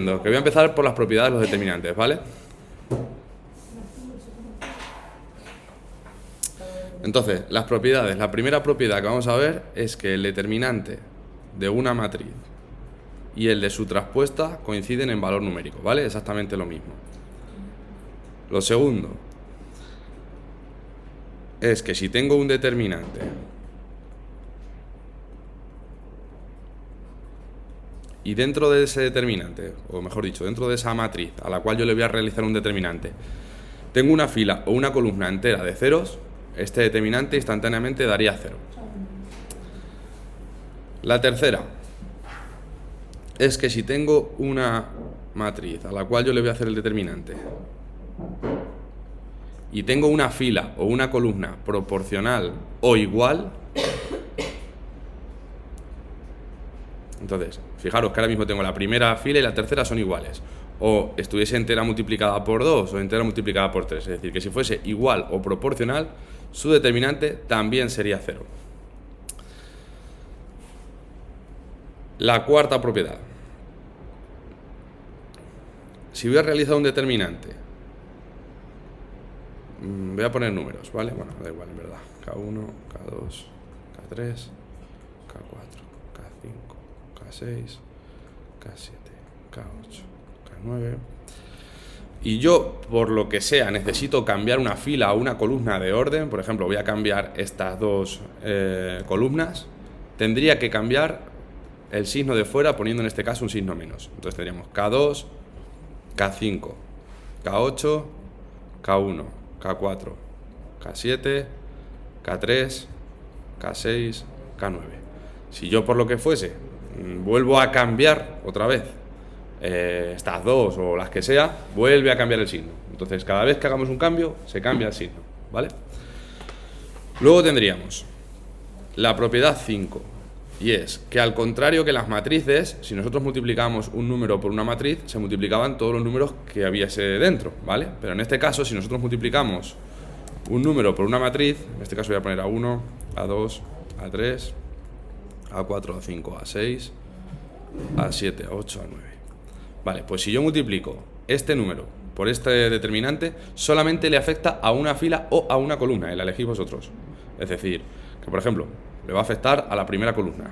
Que voy a empezar por las propiedades de los determinantes, ¿vale? Entonces, las propiedades. La primera propiedad que vamos a ver es que el determinante de una matriz y el de su traspuesta coinciden en valor numérico, ¿vale? Exactamente lo mismo. Lo segundo es que si tengo un determinante y dentro de ese determinante, o mejor dicho, dentro de esa matriz a la cual yo le voy a realizar un determinante, tengo una fila o una columna entera de ceros, este determinante instantáneamente daría 0. La tercera es que si tengo una matriz a la cual yo le voy a hacer el determinante y tengo una fila o una columna proporcional o igual, entonces, fijaros que ahora mismo tengo la primera fila y la tercera son iguales. O estuviese entera multiplicada por 2 o entera multiplicada por 3. Es decir, que si fuese igual o proporcional, su determinante también sería 0. La cuarta propiedad. Si voy a realizar un determinante, voy a poner números, ¿vale? Bueno, da igual en verdad. K1, K2, K3, K4, K5, K6, K7, K8, K9. Y yo, por lo que sea, necesito cambiar una fila o una columna de orden. Por ejemplo, voy a cambiar estas dos columnas. Tendría que cambiar el signo de fuera poniendo en este caso un signo menos. Entonces tendríamos K2, K5, K8, K1, K4, K7, K3, K6, K9. Si yo por lo que fuese vuelvo a cambiar otra vez estas dos o las que sea, vuelve a cambiar el signo. Entonces cada vez que hagamos un cambio se cambia el signo, ¿vale? Luego tendríamos la propiedad 5, y es que al contrario que las matrices, si nosotros multiplicábamos un número por una matriz, se multiplicaban todos los números que hubiese dentro, ¿vale? Pero en este caso, si nosotros multiplicamos un número por una matriz, en este caso voy a poner A1, A2, A3, A4, A5, A6, A7, A8, A9. Vale, pues si yo multiplico este número por este determinante, solamente le afecta a una fila o a una columna, y la elegís vosotros. Es decir, que por ejemplo, le va a afectar a la primera columna.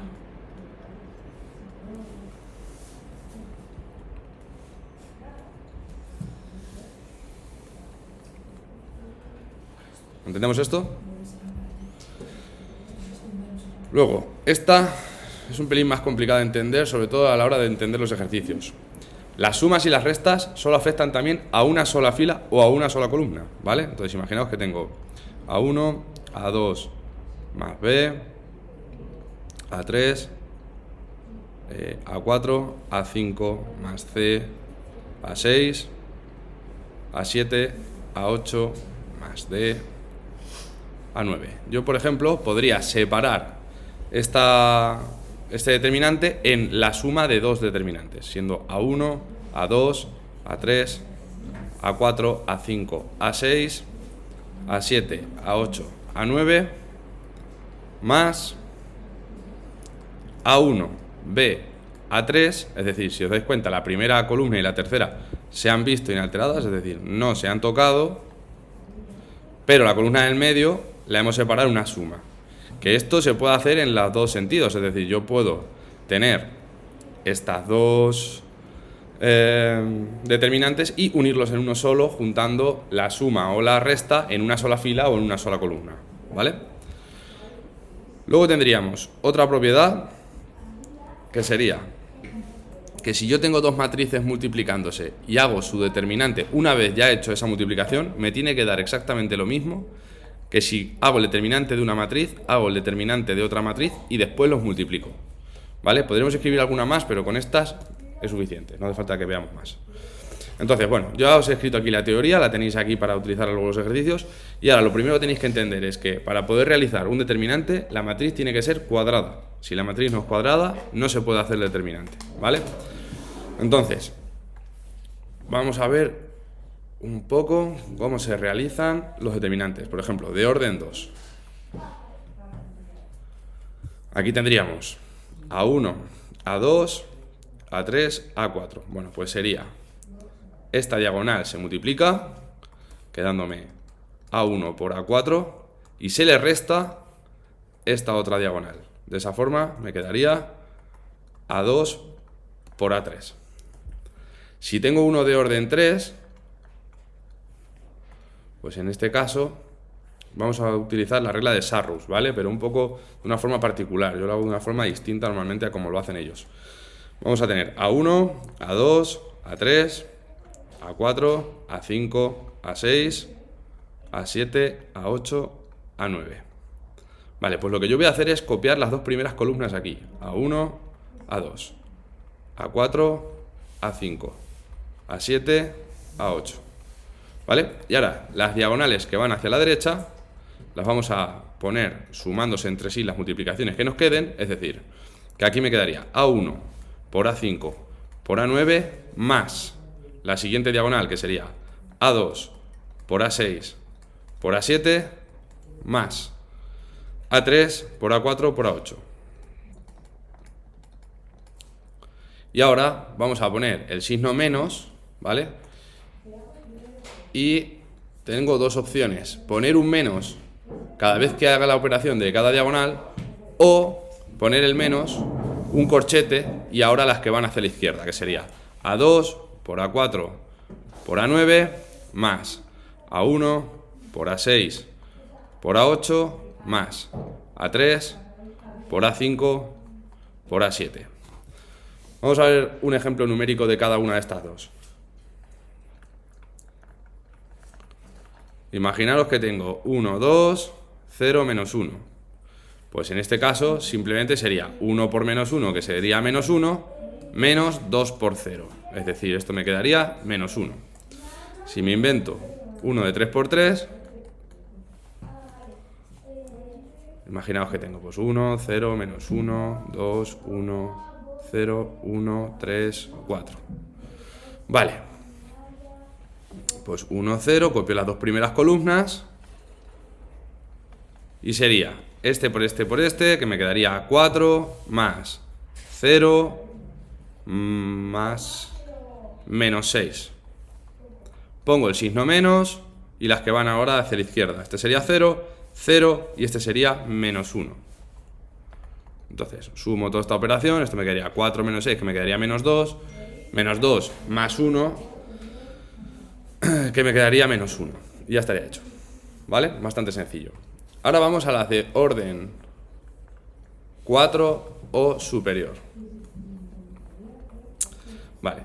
¿Entendemos esto? Luego, esta es un pelín más complicada de entender, sobre todo a la hora de entender los ejercicios. Las sumas y las restas solo afectan también a una sola fila o a una sola columna, ¿vale? Entonces imaginaos que tengo A1, A2 más B, A3, A4, A5 más C, A6, A7, A8 más D, A9. Yo, por ejemplo, podría separar este determinante en la suma de dos determinantes, siendo A1, A2, A3, A4, A5, A6, A7, A8, A9, más A1, B, A3, es decir, si os dais cuenta, la primera columna y la tercera se han visto inalteradas, es decir, no se han tocado, pero la columna del medio la hemos separado en una suma. Que esto se puede hacer en los dos sentidos, es decir, yo puedo tener estas dos determinantes y unirlos en uno solo, juntando la suma o la resta en una sola fila o en una sola columna, ¿vale? Luego tendríamos otra propiedad, que sería que si yo tengo dos matrices multiplicándose y hago su determinante una vez ya hecho esa multiplicación, me tiene que dar exactamente lo mismo que si hago el determinante de una matriz, hago el determinante de otra matriz y después los multiplico, ¿vale? Podríamos escribir alguna más, pero con estas es suficiente, no hace falta que veamos más. Entonces, bueno, yo os he escrito aquí la teoría, la tenéis aquí para utilizar luego los ejercicios, y ahora lo primero que tenéis que entender es que para poder realizar un determinante, la matriz tiene que ser cuadrada. Si la matriz no es cuadrada, no se puede hacer el determinante, ¿vale? Entonces, vamos a ver un poco cómo se realizan los determinantes, por ejemplo, de orden 2. Aquí tendríamos A1, A2, A3, A4. Bueno, pues sería, esta diagonal se multiplica, quedándome A1 por A4, y se le resta esta otra diagonal. De esa forma me quedaría A2 por A3. Si tengo uno de orden 3, pues en este caso vamos a utilizar la regla de Sarrus, ¿vale? Pero un poco de una forma particular. Yo lo hago de una forma distinta normalmente a como lo hacen ellos. Vamos a tener A1, A2, A3, A4, A5, A6, A7, A8, A9. Vale, pues lo que yo voy a hacer es copiar las dos primeras columnas aquí. A1, A2, A4, A5, A7, A8. ¿Vale? Y ahora, las diagonales que van hacia la derecha las vamos a poner sumándose entre sí las multiplicaciones que nos queden, es decir, que aquí me quedaría A1 por A5 por A9 más la siguiente diagonal, que sería A2 por A6 por A7 más A3 por A4 por A8. Y ahora vamos a poner el signo menos, ¿vale? Y tengo dos opciones: poner un menos cada vez que haga la operación de cada diagonal, o poner el menos, un corchete, y ahora las que van hacia la izquierda, que sería A2 por A4 por A9 más A1 por A6 por A8 más A3 por A5 por A7. Vamos a ver un ejemplo numérico de cada una de estas dos. Imaginaros que tengo 1, 2, 0, menos 1. Pues en este caso simplemente sería 1 por menos 1, que sería menos 1, menos 2 por 0. Es decir, esto me quedaría menos 1. Si me invento 1 de 3 por 3, imaginaos que tengo pues 1, 0, menos 1, 2, 1, 0, 1, 3, 4. Vale. Pues 1, 0, copio las dos primeras columnas y sería este por este, que me quedaría 4 más 0 más menos 6. Pongo el signo menos y las que van ahora hacia la izquierda. Este sería 0, 0 y este sería menos 1. Entonces sumo toda esta operación, esto me quedaría 4 menos 6, que me quedaría menos 2 más 1, que me quedaría menos 1. Y ya estaría hecho. ¿Vale? Bastante sencillo. Ahora vamos a las de orden 4 o superior. Vale.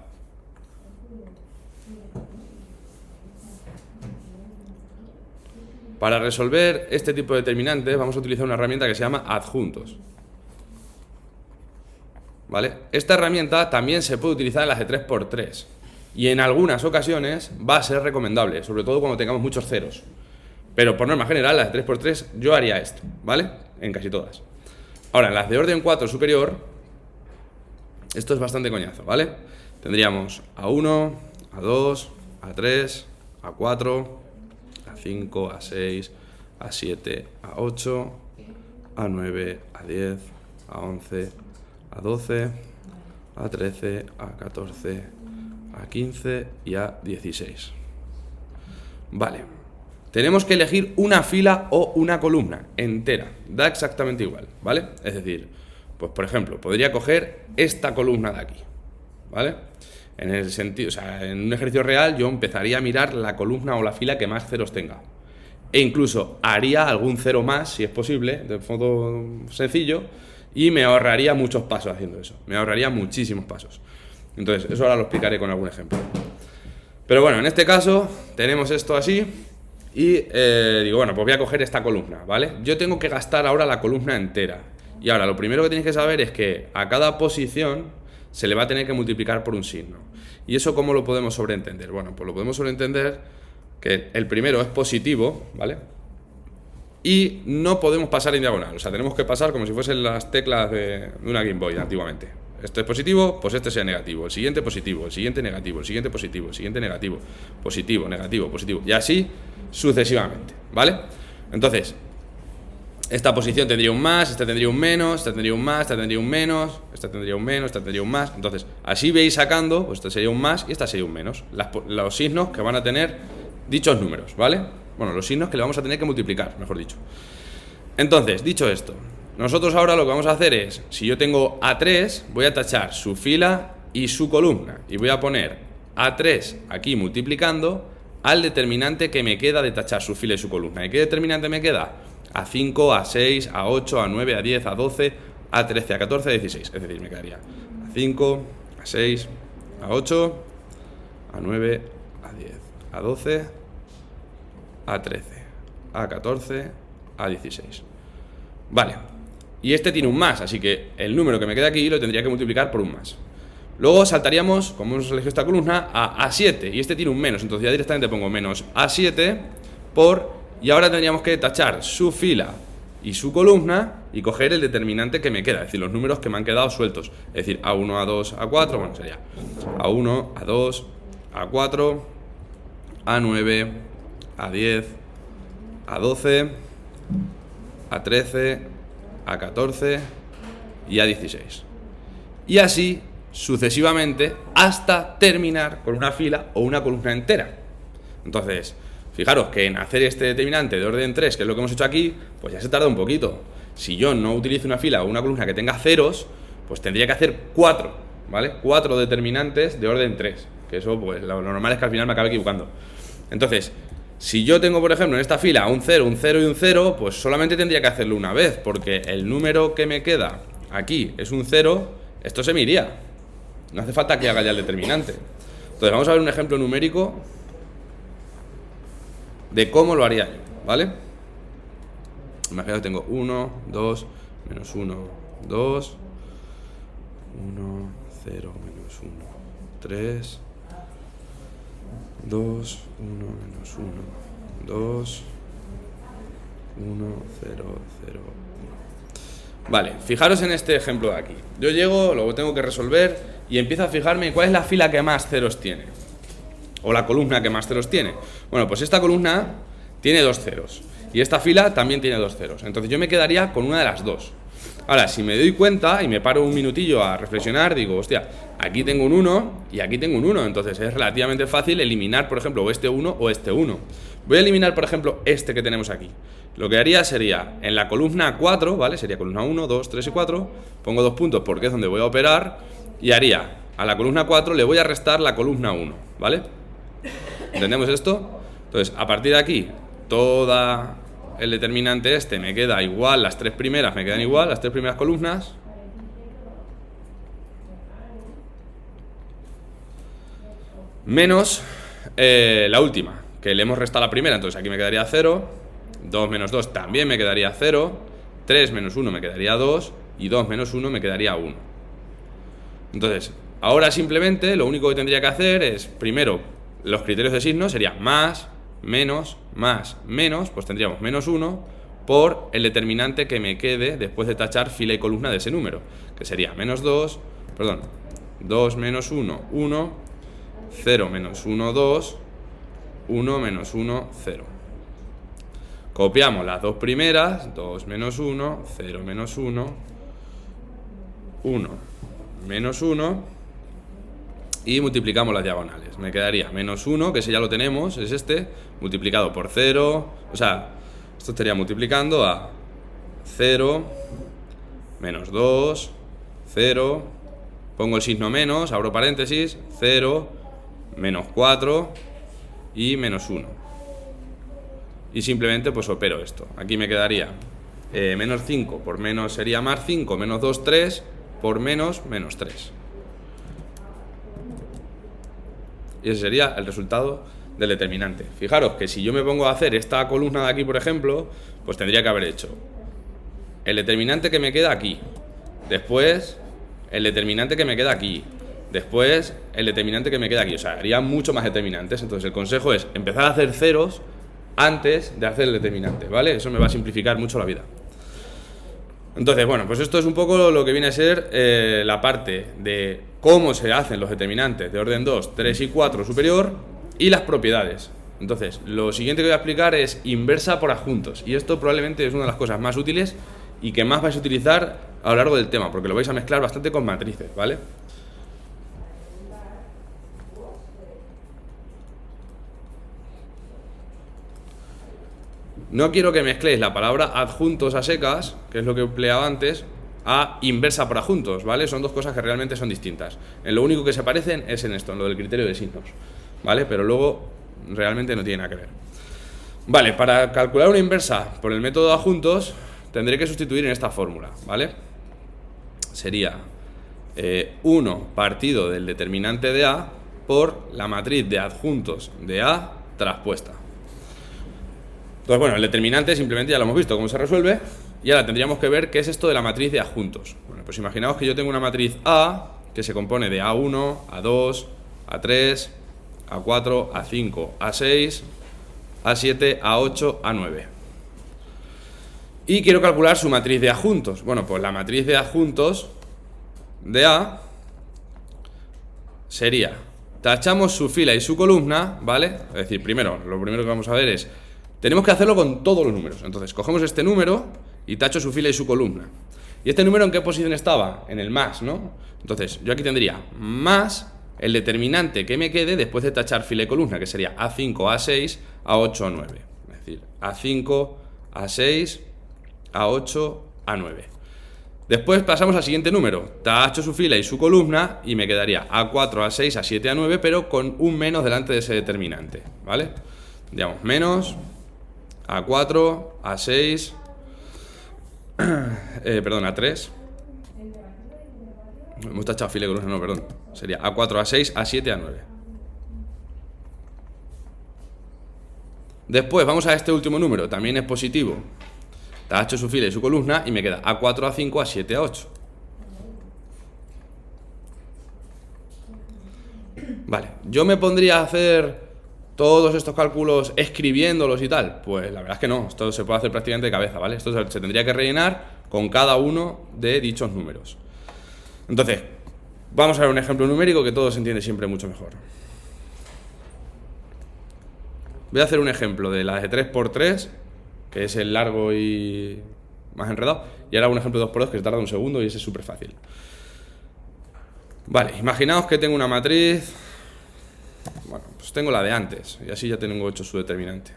Para resolver este tipo de determinantes vamos a utilizar una herramienta que se llama adjuntos. ¿Vale? Esta herramienta también se puede utilizar en las de 3×3. Y en algunas ocasiones va a ser recomendable, sobre todo cuando tengamos muchos ceros. Pero por norma general, las de 3×3 yo haría esto, ¿vale? En casi todas. Ahora, en las de orden 4 superior, esto es bastante coñazo, ¿vale? Tendríamos A1, A2, A3, A4, A5, A6, A7, A8, A9, A10, A11, A12, A13, A14, A15 y A16. Vale. Tenemos que elegir una fila o una columna entera. Da exactamente igual, ¿vale? Es decir, pues por ejemplo, podría coger esta columna de aquí, ¿vale? En el sentido, o sea, en un ejercicio real yo empezaría a mirar la columna o la fila que más ceros tenga. E incluso haría algún cero más, si es posible, de modo sencillo, y me ahorraría muchos pasos haciendo eso. Me ahorraría muchísimos pasos. Entonces, eso ahora lo explicaré con algún ejemplo. Pero bueno, en este caso tenemos esto así y digo, bueno, pues voy a coger esta columna, ¿vale? Yo tengo que gastar ahora la columna entera. Y ahora, lo primero que tenéis que saber es que a cada posición se le va a tener que multiplicar por un signo. ¿Y eso cómo lo podemos sobreentender? Bueno, pues lo podemos sobreentender que el primero es positivo, ¿vale? Y no podemos pasar en diagonal, o sea, tenemos que pasar como si fuesen las teclas de una Game Boy antiguamente. Esto es positivo, pues este sea negativo, el siguiente positivo, el siguiente negativo, el siguiente positivo, el siguiente negativo, positivo, negativo, positivo, y así sucesivamente, ¿vale? Entonces, esta posición tendría un más, esta tendría un menos, esta tendría un más, esta tendría un menos, esta tendría un menos, esta tendría un más. Entonces, así veis sacando, pues esta sería un más y esta sería un menos. Los signos que van a tener dichos números, ¿vale? Bueno, los signos que le vamos a tener que multiplicar, mejor dicho. Entonces, dicho esto, nosotros ahora lo que vamos a hacer es, si yo tengo A3, voy a tachar su fila y su columna. Y voy a poner A3 aquí multiplicando al determinante que me queda de tachar su fila y su columna. ¿Y qué determinante me queda? A5, A6, A8, A9, A10, A12, A13, A14, A16. Es decir, me quedaría A5, A6, A8, A9, A10, A12, A13, A14, A16. Vale. Y este tiene un más, así que el número que me queda aquí lo tendría que multiplicar por un más. Luego saltaríamos, como hemos elegido esta columna, a A7. Y este tiene un menos, entonces ya directamente pongo menos A7 por... Y ahora tendríamos que tachar su fila y su columna y coger el determinante que me queda, es decir, los números que me han quedado sueltos. Es decir, A1, A2, A4, bueno, sería A1, A2, A4, A9, A10, A12, A13, A14 y A16. Y así sucesivamente hasta terminar con una fila o una columna entera. Entonces, fijaros que en hacer este determinante de orden 3, que es lo que hemos hecho aquí, pues ya se tarda un poquito. Si yo no utilizo una fila o una columna que tenga ceros, pues tendría que hacer 4, ¿vale? 4 determinantes de orden 3, que eso, pues lo normal es que al final me acabe equivocando. Entonces, si yo tengo, por ejemplo, en esta fila un 0 y un 0, pues solamente tendría que hacerlo una vez, porque el número que me queda aquí es un 0, esto se me iría. No hace falta que haga ya el determinante. Entonces, vamos a ver un ejemplo numérico de cómo lo haría yo, ¿vale? Imaginaos que tengo 1, 2, menos 1, 2, 1, 0, menos 1, 3, 2, 1, menos 1, 2, 1, 0, 0, 1. Vale, fijaros en este ejemplo de aquí. Yo llego, luego tengo que resolver y empiezo a fijarme cuál es la fila que más ceros tiene. O la columna que más ceros tiene. Bueno, pues esta columna tiene 2 ceros. Y esta fila también tiene 2 ceros. Entonces yo me quedaría con una de las dos. Ahora, si me doy cuenta y me paro un minutillo a reflexionar, digo, hostia, aquí tengo un 1 y aquí tengo un 1. Entonces es relativamente fácil eliminar, por ejemplo, o este 1 o este 1. Voy a eliminar, por ejemplo, este que tenemos aquí. Lo que haría sería, en la columna 4, ¿vale? Sería columna 1, 2, 3 y 4. Pongo 2 puntos porque es donde voy a operar. Y haría, a la columna 4 le voy a restar la columna 1, ¿vale? ¿Entendemos esto? Entonces, a partir de aquí, toda el determinante este me queda igual, las tres primeras me quedan igual, las tres primeras columnas. Menos la última, que le hemos restado la primera, entonces aquí me quedaría 0, 2 menos 2 también me quedaría 0, 3 menos 1 me quedaría 2 y 2 menos 1 me quedaría 1. Entonces, ahora simplemente lo único que tendría que hacer es, primero, los criterios de signo sería más, menos, pues tendríamos menos 1 por el determinante que me quede después de tachar fila y columna de ese número, que sería menos 2 menos 1, 1, 0 menos 1, 2, 1 menos 1, 0. Copiamos las dos primeras, 2 menos 1, 0 menos 1, 1 menos 1, y multiplicamos las diagonales. Me quedaría menos 1, que ese ya lo tenemos, es este, multiplicado por 0, o sea, esto estaría multiplicando a 0, menos 2, 0, pongo el signo menos, abro paréntesis, 0, menos 4 y menos 1. Y simplemente pues opero esto. Aquí me quedaría menos 5 por menos sería más 5, menos 2, 3, por menos 3. Y ese sería el resultado del determinante. Fijaros que si yo me pongo a hacer esta columna de aquí, por ejemplo, pues tendría que haber hecho el determinante que me queda aquí, después el determinante que me queda aquí, después el determinante que me queda aquí. O sea, haría mucho más determinantes. Entonces el consejo es empezar a hacer ceros antes de hacer el determinante, ¿vale? Eso me va a simplificar mucho la vida. Entonces, bueno, pues esto es un poco lo que viene a ser la parte de cómo se hacen los determinantes de orden 2, 3 y 4 superior y las propiedades. Entonces, lo siguiente que voy a explicar es inversa por adjuntos. Y esto probablemente es una de las cosas más útiles y que más vais a utilizar a lo largo del tema, porque lo vais a mezclar bastante con matrices, ¿vale? No quiero que mezcléis la palabra adjuntos a secas, que es lo que empleaba antes, a inversa por adjuntos, ¿vale? Son dos cosas que realmente son distintas. En lo único que se parecen es en esto, en lo del criterio de signos, ¿vale? Pero luego realmente no tiene nada que ver. Vale, para calcular una inversa por el método de adjuntos tendré que sustituir en esta fórmula, ¿vale? Sería 1 partido del determinante de A por la matriz de adjuntos de A traspuesta. Entonces, bueno, el determinante simplemente ya lo hemos visto cómo se resuelve y ahora tendríamos que ver qué es esto de la matriz de adjuntos. Bueno, pues imaginaos que yo tengo una matriz A que se compone de A1, A2, A3, A4, A5, A6, A7, A8, A9. Y quiero calcular su matriz de adjuntos. Bueno, pues la matriz de adjuntos de A sería, tachamos su fila y su columna, ¿vale? Es decir, lo primero que vamos a ver es, tenemos que hacerlo con todos los números. Entonces, cogemos este número y tacho su fila y su columna. ¿Y este número en qué posición estaba? En el más, ¿no? Entonces, yo aquí tendría más el determinante que me quede después de tachar fila y columna, que sería A5, A6, A8, A9. Es decir, A5, A6, A8, A9. Después pasamos al siguiente número. Tacho su fila y su columna y me quedaría A4, A6, A7, A9, pero con un menos delante de ese determinante, ¿vale? Digamos, menos A4, A6, A3. Hemos tachado fila y columna, no, perdón. Sería A4, A6, A7, A9. Después vamos a este último número, también es positivo. Tacho su fila y su columna y me queda A4, A5, A7, A8. Vale, yo me pondría a hacer todos estos cálculos escribiéndolos y tal. Pues la verdad es que no, esto se puede hacer prácticamente de cabeza, ¿vale? Esto se tendría que rellenar con cada uno de dichos números. Entonces, vamos a ver un ejemplo numérico que todo se entiende siempre mucho mejor. Voy a hacer un ejemplo de la de 3×3, que es el largo y más enredado, y ahora un ejemplo de 2×2 que se tarda un segundo y ese es súper fácil. Vale, imaginaos que tengo una matriz. Bueno, pues tengo la de antes y así ya tengo hecho su determinante.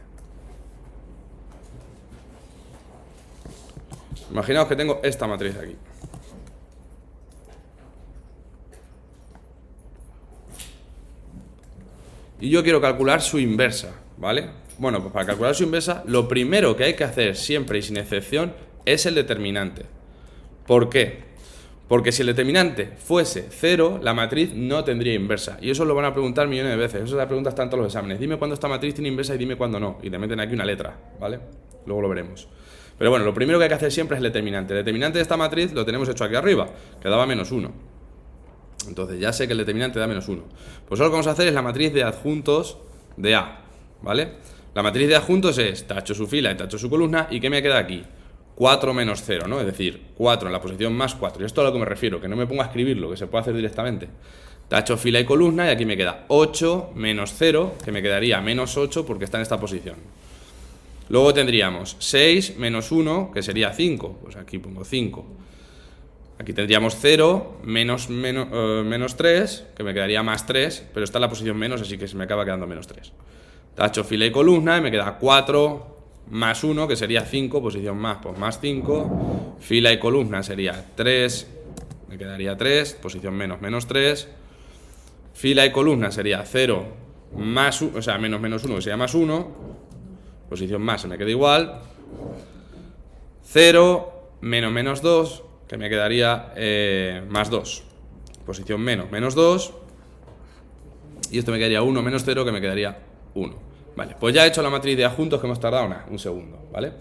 Imaginaos que tengo esta matriz de aquí. Y yo quiero calcular su inversa, ¿vale? Bueno, pues para calcular su inversa, lo primero que hay que hacer siempre y sin excepción es el determinante. ¿Por qué? Porque si el determinante fuese 0, la matriz no tendría inversa. Y eso lo van a preguntar millones de veces. Eso la pregunta está en todos los exámenes. Dime cuándo esta matriz tiene inversa y dime cuándo no. Y te meten aquí una letra, ¿vale? Luego lo veremos. Pero bueno, lo primero que hay que hacer siempre es el determinante. El determinante de esta matriz lo tenemos hecho aquí arriba, que daba -1. Entonces ya sé que el determinante da -1. Pues ahora lo que vamos a hacer es la matriz de adjuntos de A, ¿vale? La matriz de adjuntos es tacho su fila y tacho su columna. ¿Y qué me queda aquí? 4 menos 0, ¿no? Es decir, 4 en la posición más 4. Y esto es a lo que me refiero, que no me pongo a escribirlo, que se puede hacer directamente. Tacho fila y columna y aquí me queda 8 menos 0, que me quedaría -8 porque está en esta posición. Luego tendríamos 6 menos 1, que sería 5. Pues aquí pongo 5. Aquí tendríamos 0 menos 3, que me quedaría +3, pero está en la posición menos, así que se me acaba quedando -3. Tacho fila y columna y me queda 4 más 1, que sería 5, posición más, pues +5. Fila y columna sería 3, me quedaría 3, posición menos, -3. Fila y columna sería 0 más 1, o sea, menos -1, que sería +1. Posición más, se me queda igual. 0 menos -2, que me quedaría +2. Posición menos, -2. Y esto me quedaría 1 menos 0, que me quedaría 1. Vale, pues ya he hecho la matriz de adjuntos que hemos tardado un segundo, ¿vale?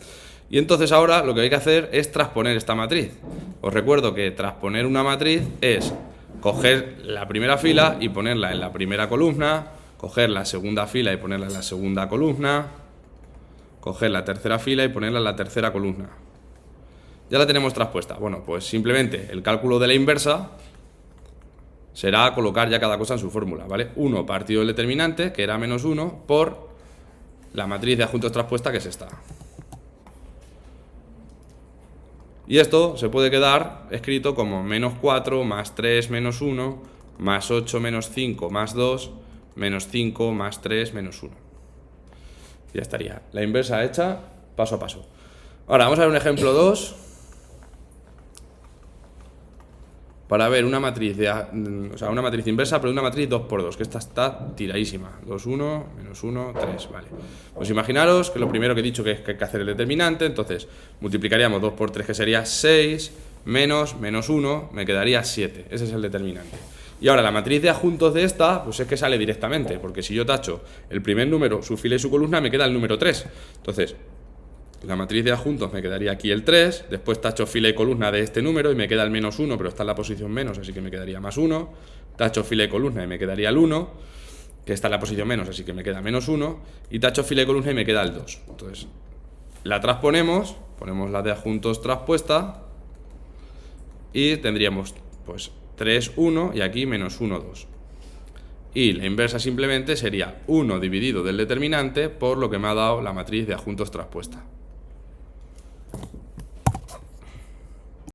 Y entonces ahora lo que hay que hacer es transponer esta matriz. Os recuerdo que transponer una matriz es coger la primera fila y ponerla en la primera columna, coger la segunda fila y ponerla en la segunda columna, coger la tercera fila y ponerla en la tercera columna. Ya la tenemos transpuesta. Bueno, pues simplemente el cálculo de la inversa será colocar ya cada cosa en su fórmula, ¿vale? 1 partido del determinante, que era -1, por la matriz de adjuntos traspuesta, que es esta. Y esto se puede quedar escrito como menos 4 más 3 menos 1 más 8 menos 5 más 2 menos 5 más 3 menos 1. Ya estaría la inversa hecha paso a paso. Ahora vamos a ver un ejemplo 2 para ver una matriz una matriz inversa, pero una matriz 2×2, que esta está tiradísima. 2, 1, menos 1, 3, vale. Pues imaginaros que lo primero que he dicho que es que hay que hacer el determinante, entonces multiplicaríamos 2 por 3, que sería 6, menos 1, me quedaría 7. Ese es el determinante. Y ahora la matriz de adjuntos de esta, pues es que sale directamente, porque si yo tacho el primer número, su fila y su columna, me queda el número 3. Entonces, la matriz de adjuntos me quedaría aquí el 3, después tacho fila y columna de este número y me queda el menos 1, pero está en la posición menos, así que me quedaría más 1, tacho fila y columna y me quedaría el 1, que está en la posición menos, así que me queda menos 1, y tacho fila y columna y me queda el 2. Entonces, la transponemos, ponemos la de adjuntos traspuesta, y tendríamos, pues, 3, 1, y aquí menos 1, 2. Y la inversa simplemente sería 1 dividido del determinante por lo que me ha dado la matriz de adjuntos traspuesta.